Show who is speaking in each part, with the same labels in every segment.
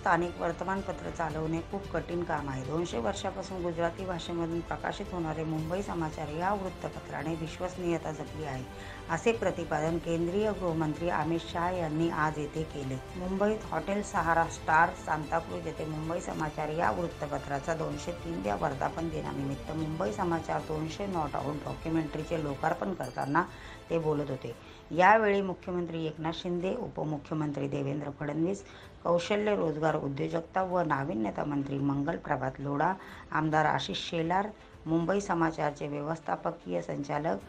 Speaker 1: स्थानिक वर्तमानपत्र चालवणे खूप कठीण काम आहे. 200 वर्षापासून गुजराती भाषेमधून प्रकाशित होणारे मुंबई समाचार या वृत्तपत्राने विश्वसनीयता जपली आहे, असे प्रतिपादन केंद्रीय गृहमंत्री अमित शहा यांनी आज येथे केले. मुंबईत हॉटेल सहारा स्टार सांताक्रूझ येथे मुंबई समाचार या वृत्तपत्राचा 203व्या वर्धापन दिनानिमित्त मुंबई समाचार 200 नॉट आउट डॉक्युमेंटरीचे लोकार्पण करताना ते बोलत होते. यावेळी मुख्यमंत्री एकनाथ शिंदे, उपमुख्यमंत्री देवेंद्र फडणवीस, कौशल्य, रोजगार, उद्योजकता व नाविन्यता मंत्री मंगल प्रभात लोढा, आमदार आशिष शेलार, मुंबई समाचारचे व्यवस्थापकीय संचालक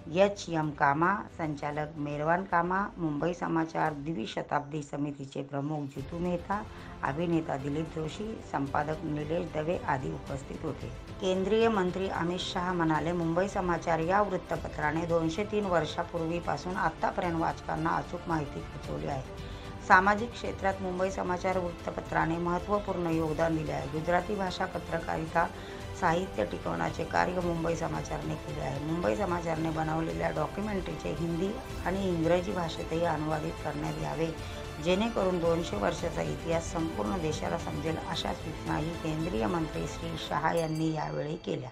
Speaker 1: एच.एम. कामा, संचालक मेहरबान कामा, मुंबई समाचार द्विशताब्दी समितीचे प्रमुख जितू मेहता, अभिनेता दिलीप जोशी, संपादक निलेश दवे आदी उपस्थित होते. केंद्रीय मंत्री अमित शहा म्हणाले, मुंबई समाचार या वृत्तपत्राने 203 वर्षापूर्वीपासून आतापर्यंत वाचकांना अचूक माहिती पोहोचवली आहे. सामाजिक क्षेत्रात मुंबई समाचार वृत्तपत्राने महत्त्वपूर्ण योगदान दिले आहे. गुजराती भाषा, पत्रकारिता, साहित्य टिकवण्याचे कार्य मुंबई समाचारने केले आहे. मुंबई समाचारने बनवलेल्या डॉक्युमेंटरीचे हिंदी आणि इंग्रजी भाषेतही अनुवादित करण्यात यावे, जेणेकरून 200 वर्षाचा इतिहास संपूर्ण देशाला समजेल, अशा सूचनाही केंद्रीय मंत्री श्री शहा यांनी यावेळी केल्या.